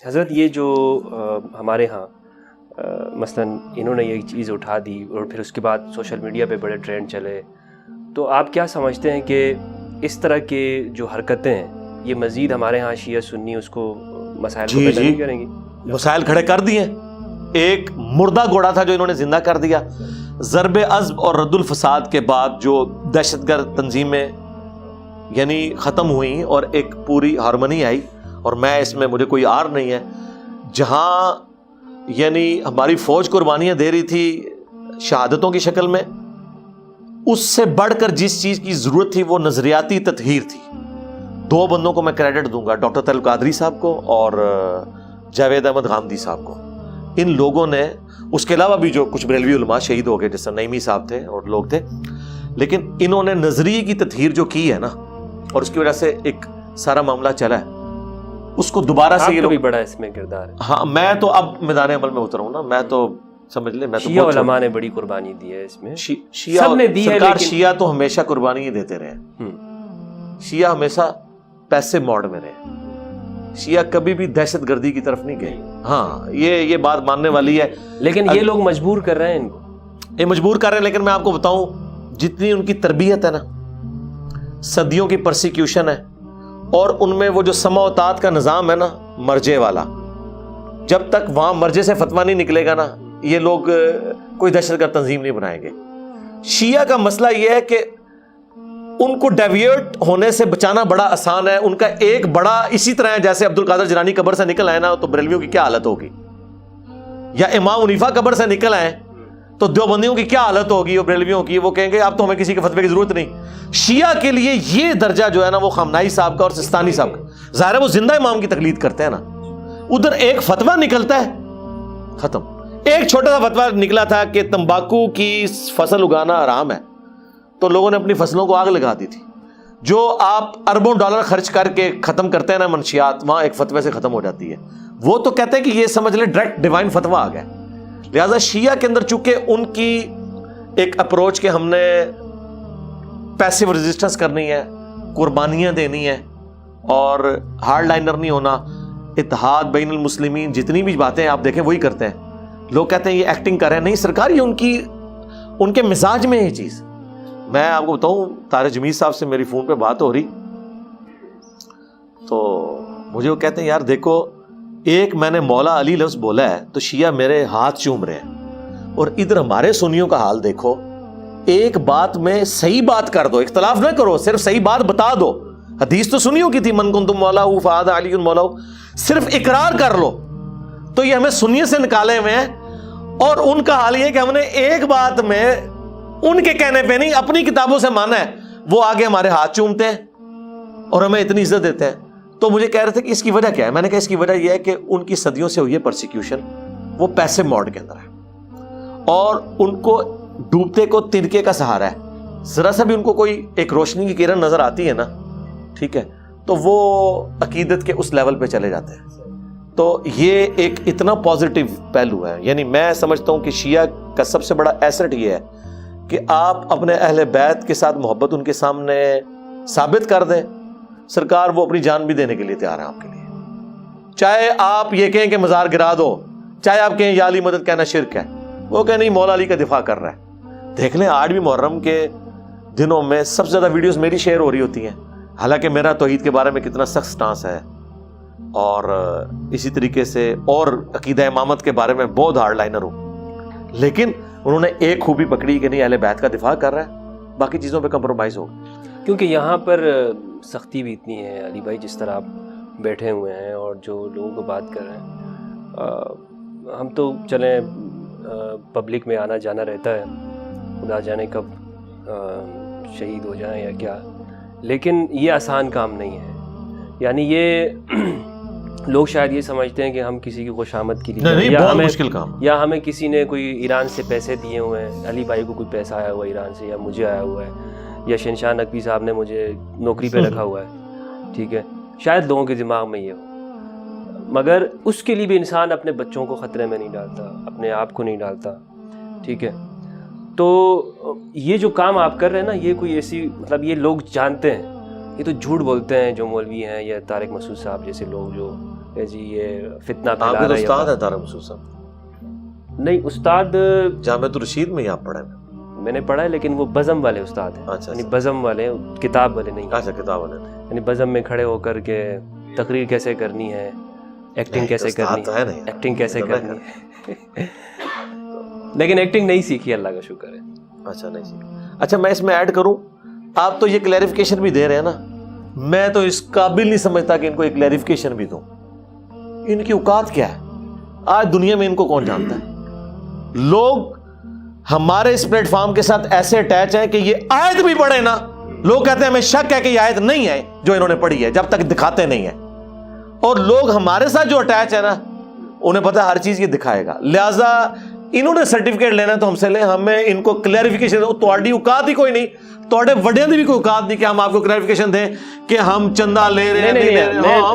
حضرت یہ جو ہمارے ہاں مثلاً انہوں نے یہ چیز اٹھا دی اور پھر اس کے بعد سوشل میڈیا پہ بڑے ٹرینڈ چلے، تو آپ کیا سمجھتے ہیں کہ اس طرح کے جو حرکتیں ہیں یہ مزید ہمارے ہاں شیعہ سنی اس کو مسائل کو پیدا نہیں کریں گی؟ مسائل کھڑے کر دیے. ایک مردہ گھوڑا تھا جو انہوں نے زندہ کر دیا. ضرب عزب اور رد الفساد کے بعد جو دہشت گرد تنظیمیں یعنی ختم ہوئیں اور ایک پوری ہارمنی آئی، اور میں اس میں مجھے کوئی آر نہیں ہے، جہاں یعنی ہماری فوج قربانیاں دے رہی تھی شہادتوں کی شکل میں، اس سے بڑھ کر جس چیز کی ضرورت تھی وہ نظریاتی تطہیر تھی. 2 بندوں کو میں کریڈٹ دوں گا، ڈاکٹر طلعت قادری صاحب کو اور جاوید احمد غامدی صاحب کو. ان لوگوں نے، اس کے علاوہ بھی جو کچھ بریلوی علماء شہید ہو گئے جیسے نعیمی صاحب تھے اور لوگ تھے، لیکن انہوں نے نظریے کی تطہیر جو کی ہے نا، اور اس کی وجہ سے ایک سارا معاملہ چلا ہے، اس کو دوبارہ سے یہ لوگ بھی بڑا اس میں کردار ہے. ہاں میں تو اب میدان عمل میں اترا ہوں نا، میں تو سمجھ لیں میں تو شیعہ علماء نے بڑی قربانی دی ہے اس میں. شیعہ سب نے دی ہے، سرکار شیعہ تو ہمیشہ قربانی ہی دیتے رہے. شیعہ ہمیشہ پیسے موڈ میں رہے. شیعہ کبھی بھی دہشت گردی کی طرف نہیں گئے. ہاں یہ بات ماننے والی ہے، لیکن یہ لوگ مجبور کر رہے ہیں ان کو، یہ مجبور کر رہے ہیں. لیکن میں آپ کو بتاؤں، جتنی ان کی تربیت ہے نا، صدیوں کی پرسیکیوشن ہے، اور ان میں وہ جو سمع و طاعت کا نظام ہے نا مرجے والا، جب تک وہاں مرجے سے فتویٰ نہیں نکلے گا نا، یہ لوگ کوئی دہشت گرد تنظیم نہیں بنائیں گے. شیعہ کا مسئلہ یہ ہے کہ ان کو ڈیویٹ ہونے سے بچانا بڑا آسان ہے. ان کا ایک بڑا اسی طرح ہے جیسے عبد القادر جیلانی قبر سے نکل آئے نا تو بریلویوں کی کیا حالت ہوگی، یا امام حنیفہ قبر سے نکل آئے تو دیوبندیوں کی کیا حالت ہوگی اور بریلویوں کی، وہ کہیں گے اب تو ہمیں کسی کے فتوے کی ضرورت نہیں. شیعہ کے لیے یہ درجہ جو ہے نا وہ خامنائی صاحب کا اور سستانی صاحب کا، ظاہر ہے وہ زندہ امام کی تقلید کرتے ہیں نا. ادھر ایک فتویٰ نکلتا ہے، ختم. ایک چھوٹا سا فتویٰ نکلا تھا کہ تمباکو کی فصل اگانا حرام ہے، تو لوگوں نے اپنی فصلوں کو آگ لگا دی تھی. جو آپ اربوں ڈالر خرچ کر کے ختم کرتے ہیں نا منشیات، وہاں ایک فتوے سے ختم ہو جاتی ہے. وہ تو کہتے ہیں کہ یہ سمجھ لیں ڈائریکٹ ڈیوائن فتویٰ آ گیا. لہٰذا شیعہ کے اندر چونکہ ان کی ایک اپروچ کہ ہم نے پیسیو ریزسٹنس کرنی ہے، قربانیاں دینی ہے اور ہارڈ لائنر نہیں ہونا، اتحاد بین المسلمین، جتنی بھی باتیں آپ دیکھیں وہی کرتے ہیں. لوگ کہتے ہیں یہ ایکٹنگ کر رہے ہیں، نہیں سرکار، یہ ان کے مزاج میں ہے یہ چیز. میں آپ کو بتاؤں، طارق جمیل صاحب سے میری فون پہ بات ہو رہی تو مجھے وہ کہتے ہیں یار دیکھو، ایک میں نے مولا علی لفظ بولا ہے تو شیعہ میرے ہاتھ چوم رہے ہیں، اور ادھر ہمارے سنیوں کا حال دیکھو، ایک بات میں صحیح بات کر دو، اختلاف نہ کرو، صرف صحیح بات بتا دو. حدیث تو سنیوں کی تھی، من کنتم مولا فہذا علی مولا، صرف اقرار کر لو. تو یہ ہمیں سنیے سے نکالے ہوئے ہیں، اور ان کا حال یہ کہ ہم نے ایک بات میں ان کے کہنے پہ نہیں اپنی کتابوں سے مانا ہے، وہ آگے ہمارے ہاتھ چومتے ہیں اور ہمیں اتنی عزت دیتے ہیں. تو مجھے کہہ رہے تھے کہ اس کی وجہ کیا ہے؟ میں نے کہا اس کی وجہ یہ ہے کہ ان کی صدیوں سے ہوئی ہے پرسیکیوشن، وہ پیسے موڈ کے اندر ہے، اور ان کو ڈوبتے کو تنکے کا سہارا ہے. ذرا سا بھی ان کو کوئی ایک روشنی کی کرن نظر آتی ہے نا، ٹھیک ہے، تو وہ عقیدت کے اس لیول پہ چلے جاتے ہیں. تو یہ ایک اتنا پازیٹیو پہلو ہے. یعنی میں سمجھتا ہوں کہ شیعہ کا سب سے بڑا ایسٹ یہ ہے کہ آپ اپنے اہل بیت کے ساتھ محبت ان کے سامنے ثابت کر دیں. سرکار وہ اپنی جان بھی دینے کے لیے تیار ہیں آپ کے لیے، چاہے آپ یہ کہیں کہ مزار گرا دو، چاہے آپ کہیں یا علی مدد کہنا شرک ہے، وہ کہیں نہیں مولا علی کا دفاع کر رہا ہے. دیکھ لیں آج بھی محرم کے دنوں میں سب سے زیادہ ویڈیوز میری شیئر ہو رہی ہوتی ہیں، حالانکہ میرا توحید کے بارے میں کتنا سخت سٹانس ہے، اور اسی طریقے سے اور عقیدہ امامت کے بارے میں بہت ہارڈ لائنر ہوں، لیکن انہوں نے ایک خوبی پکڑی کہ نہیں اہل بیت کا دفاع کر رہا ہے، باقی چیزوں پہ کمپرومائز ہو. کیونکہ یہاں پر سختی بھی اتنی ہے علی بھائی، جس طرح آپ بیٹھے ہوئے ہیں اور جو لوگوں کو بات کر رہے ہیں، ہم تو چلیں پبلک میں آنا جانا رہتا ہے، خدا جانے کب شہید ہو جائیں یا کیا، لیکن یہ آسان کام نہیں ہے. یعنی یہ لوگ شاید یہ سمجھتے ہیں کہ ہم کسی کی خوشامد کے لیے، یا ہمیں کسی نے کوئی ایران سے پیسے دیے ہوئے ہیں، علی بھائی کو کوئی پیسہ آیا ہوا ہے ایران سے، یا مجھے آیا ہوا ہے، یا شہنشاہ نقوی صاحب نے مجھے نوکری پہ رکھا ہوا ہے، ٹھیک ہے، شاید لوگوں کے دماغ میں یہ ہو، مگر اس کے لیے بھی انسان اپنے بچوں کو خطرے میں نہیں ڈالتا، اپنے آپ کو نہیں ڈالتا، ٹھیک ہے. تو یہ جو کام آپ کر رہے ہیں نا، یہ کوئی ایسی مطلب یہ لوگ جانتے ہیں، یہ تو جھوٹ بولتے ہیں جو مولوی ہیں یا طارق مسعود صاحب جیسے لوگ جو کہ جی یہ فتنہ آپ پھیلا کے تو رہا ہے. استاد ہے طارق مسعود صاحب؟ نہیں استاد جامعۃ الرشید میں آپ پڑھے ہیں؟ میں نے پڑھا ہے لیکن وہ بزم والے استاد ہیں. اچھا یعنی بزم والے, کتاب والے نہیں. اچھا کتاب والے. یعنی بزم میں کھڑے ہو کر کے تقریر کیسے کرنی ہے, ایکٹنگ کیسے کرنی ہے, ایکٹنگ کیسے کرنی ہے. لیکن ایکٹنگ نہیں سیکھی, اللہ کا شکر ہے. اچھا نہیں سیکھی. اچھا میں اس میں ایڈ کروں, آپ تو یہ کلیریفیکیشن بھی دے رہے ہیں نا, میں تو اس قابل نہیں سمجھتا کہ ان کو ایک کلیریفیکیشن بھی دوں. ان کی اوقات کیا ہے آج دنیا میں, ان کو کون جانتا ہے؟ لوگ ہمارے اس پلیٹ فارم کے ساتھ ایسے اٹیچ ہیں کہ یہ آیت بھی پڑھے نا, لوگ کہتے ہیں ہمیں شک ہے کہ یہ آیت نہیں ہے جو انہوں نے پڑھی ہے, جب تک دکھاتے نہیں ہیں. اور لوگ ہمارے ساتھ جو اٹیچ ہے نا, انہیں پتہ ہے ہر چیز یہ دکھائے گا. لہذا انہوں نے سرٹیفکیٹ لینا ہے تو ہم سے لیں, ہمیں ان کو کلیریفیکیشن. تھوڑی اوقات ہی کوئی نہیں, تھوڑے وڈیاں دی بھی کوئی اوقات نہیں کہ ہم آپ کو کلیریفیکیشن دیں کہ ہم چندہ لے رہے ہیں.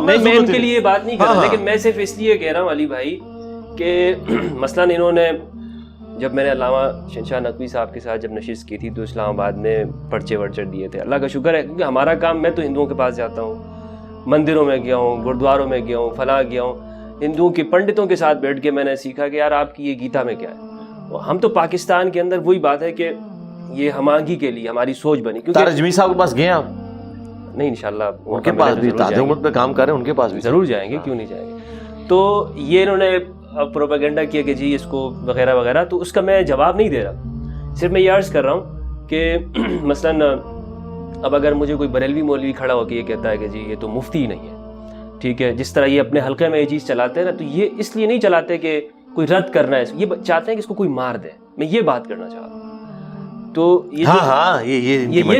میں ان کے لیے بات نہیں کر رہا, لیکن میں صرف اس لیے کہہ رہا ہوں علی بھائی کہ مثلاً انہوں نے, جب میں نے علامہ شہنشاہ نقوی صاحب کے ساتھ جب نشست کی تھی تو اسلام آباد میں پرچے ورچے دیے تھے. اللہ کا شکر ہے کیونکہ ہمارا کام, میں تو ہندوؤں کے پاس جاتا ہوں, مندروں میں گیا ہوں, گردواروں میں گیا ہوں, فلاں گیا ہوں, ہندوؤں کے پنڈتوں کے ساتھ بیٹھ کے میں نے سیکھا کہ یار آپ کی یہ گیتا میں کیا ہے. ہم تو پاکستان کے اندر وہی بات ہے کہ یہ ہم آنگھی کے لیے ہماری سوچ بنی. کیونکہ جمی صاحب کے پاس گئے آپ؟ نہیں انشاءاللہ ان کے پاس بھی تازہ عمر پہ کام کر رہے ہیں, ان کے پاس بھی ضرور جائیں گے, کیوں نہیں جائیں گے. تو یہ انہوں نے پروپیگنڈا کیا کہ جی اس کو وغیرہ وغیرہ, تو اس کا میں جواب نہیں دے رہا, صرف میں یہ عرض کر رہا ہوں کہ مثلاً اب اگر مجھے کوئی بریلوی مولوی کھڑا ہو کے یہ کہتا ہے کہ جی یہ تو مفتی ہی نہیں ہے, ٹھیک ہے, جس طرح یہ اپنے حلقے میں یہ چیز چلاتے ہیں نا, تو یہ اس لیے نہیں چلاتے کہ کوئی رد کرنا ہے, یہ چاہتے ہیں کہ اس کو کوئی مار دے. میں یہ بات کرنا چاہ رہا ہوں. تو یہ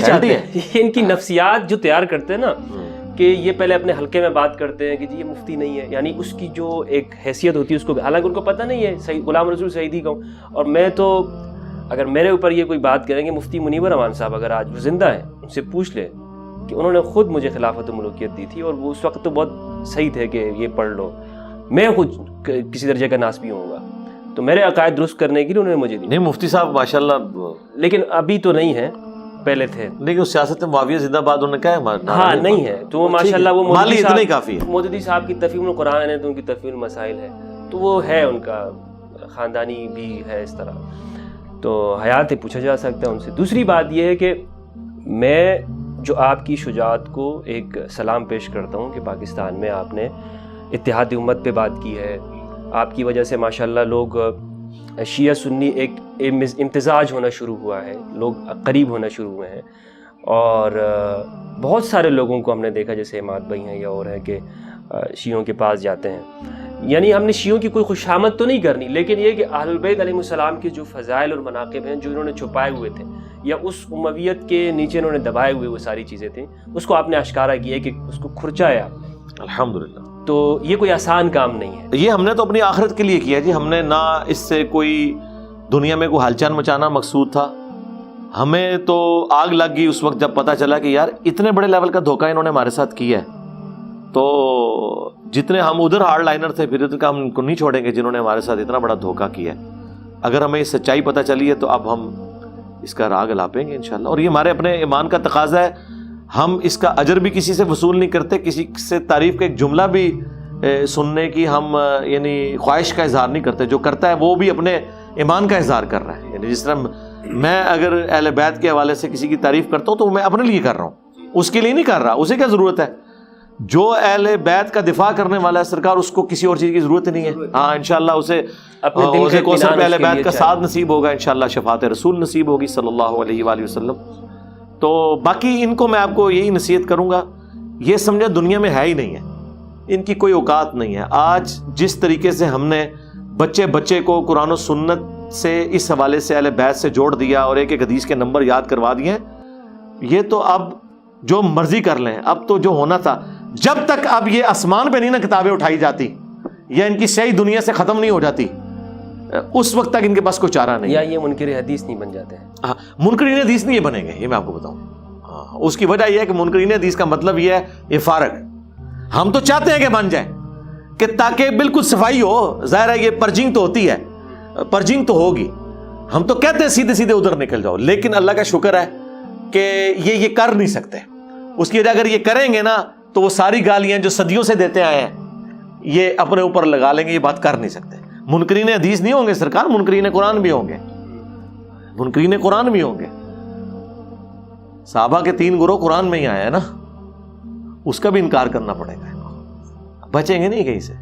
چاہتے ہیں, یہ ان کی نفسیات جو تیار کرتے ہیں نا کہ یہ پہلے اپنے حلقے میں بات کرتے ہیں کہ جی یہ مفتی نہیں ہے, یعنی اس کی جو ایک حیثیت ہوتی ہے اس کو, حالانکہ ان کو پتہ نہیں ہے. غلام رسول سعیدی کا ہوں, اور میں تو اگر میرے اوپر یہ کوئی بات کریں گے, مفتی منیور امان صاحب اگر آج وہ زندہ ہیں, ان سے پوچھ لے کہ انہوں نے خود مجھے خلافت ملوکیت دی تھی, اور وہ اس وقت تو بہت صحیح تھے کہ یہ پڑھ لو. میں خود کسی درجے کا ناسبی ہوں گا, تو میرے عقائد درست کرنے کے لیے انہوں نے مجھے دی. نہیں مفتی صاحب ماشاءاللہ, لیکن ابھی تو نہیں ہے, پہلے تھے. لیکن سیاست میں معاویہ زندہ باد انہوں نے کہا ہے, ہاں نہیں ہے, تو وہ ماشاءاللہ وہ مودودی صاحب کی تفہیم القرآن ہے, تو ان کی تفہیم المسائل ہے, تو وہ ہے, ان کا خاندانی بھی ہے اس طرح, تو حیات ہے, پوچھا جا سکتا ہے ان سے. دوسری بات یہ ہے کہ میں جو آپ کی شجاعت کو ایک سلام پیش کرتا ہوں کہ پاکستان میں آپ نے اتحاد امت پہ بات کی ہے, آپ کی وجہ سے ماشاءاللہ لوگ شیعہ سنی ایک امتزاج ہونا شروع ہوا ہے, لوگ قریب ہونا شروع ہوئے ہیں, اور بہت سارے لوگوں کو ہم نے دیکھا جیسے اماد بھائی ہیں یا اور ہیں کہ شیعوں کے پاس جاتے ہیں. یعنی ہم نے شیعوں کی کوئی خوشامد تو نہیں کرنی, لیکن یہ کہ اہل البیت علیہ السلام کے جو فضائل اور مناقب ہیں جو انہوں نے چھپائے ہوئے تھے یا اس امویت کے نیچے انہوں نے دبائے ہوئے وہ ساری چیزیں تھیں, اس کو آپ نے اشکارا کیا کہ اس کو کھرچایا. الحمدللہ. تو یہ کوئی آسان کام نہیں ہے. یہ ہم نے تو اپنی آخرت کے لیے کیا جی, ہم نے نہ اس سے کوئی دنیا میں کوئی ہلچال مچانا مقصود تھا. ہمیں تو آگ لگ گئی اس وقت جب پتہ چلا کہ یار اتنے بڑے لیول کا دھوکہ انہوں نے ہمارے ساتھ کیا ہے. تو جتنے ہم ادھر ہارڈ لائنر تھے, پھر ادھر کا ہم ان کو نہیں چھوڑیں گے جنہوں نے ہمارے ساتھ اتنا بڑا دھوکہ کیا ہے. اگر ہمیں یہ سچائی پتہ چلی ہے تو اب ہم اس کا راگ الاپیں گے انشاءاللہ. اور یہ ہمارے اپنے ایمان کا تقاضا ہے, ہم اس کا اجر بھی کسی سے وصول نہیں کرتے, کسی سے تعریف کا ایک جملہ بھی سننے کی ہم یعنی خواہش کا اظہار نہیں کرتے. جو کرتا ہے وہ بھی اپنے ایمان کا اظہار کر رہا ہے. یعنی جس طرح میں اگر اہل بیت کے حوالے سے کسی کی تعریف کرتا ہوں تو میں اپنے لیے کر رہا ہوں, اس کے لیے نہیں کر رہا. اسے کیا ضرورت ہے؟ جو اہل بیت کا دفاع کرنے والا ہے سرکار, اس کو کسی اور چیز کی ضرورت نہیں ہے. ہاں انشاءاللہ اسے کوثر پہ اہل بیت کا ساتھ نصیب ہوگا, انشاءاللہ شفاعت رسول نصیب ہوگی صلی اللہ علیہ وآلہ وسلم. تو باقی ان کو میں آپ کو یہی نصیحت کروں گا, یہ سمجھے دنیا میں ہے ہی نہیں ہے, ان کی کوئی اوقات نہیں ہے. آج جس طریقے سے ہم نے بچے کو قرآن و سنت سے اس حوالے سے اہل بیت سے جوڑ دیا اور ایک ایک حدیث کے نمبر یاد کروا دیے, یہ تو اب جو مرضی کر لیں. اب تو جو ہونا تھا, جب تک اب یہ آسمان پہ نہیں نا کتابیں اٹھائی جاتی یا ان کی صحیح دنیا سے ختم نہیں ہو جاتی, اس وقت تک ان کے پاس کوئی چارہ نہیں. یا یہ منکر حدیث نہیں بن جاتے ہیں. ہاں, منکرین حدیث نہیں یہ بنیں گے, یہ میں آپ کو بتاؤں. ہاں, اس کی وجہ یہ ہے کہ منکرین حدیث کا مطلب یہ ہے یہ فارغ. ہم تو چاہتے ہیں کہ بن جائے, کہ تاکہ بالکل صفائی ہو. ظاہر ہے یہ پرجنگ تو ہوتی ہے, پرجنگ تو ہوگی. ہم تو کہتے ہیں سیدھے سیدھے ادھر نکل جاؤ, لیکن اللہ کا شکر ہے کہ یہ کر نہیں سکتے. اس کی وجہ اگر یہ کریں گے نا تو وہ ساری گالیاں جو صدیوں سے دیتے آئے ہیں یہ اپنے اوپر لگا لیں گے، یہ بات کر نہیں سکتے. منکرین حدیث نہیں ہوں گے سرکار، منکرین قرآن بھی ہوں گے، منکرین قرآن بھی ہوں گے. صحابہ کے 3 گروہ قرآن میں ہی آیا ہے نا، اس کا بھی انکار کرنا پڑے گا، بچیں گے نہیں کہیں سے.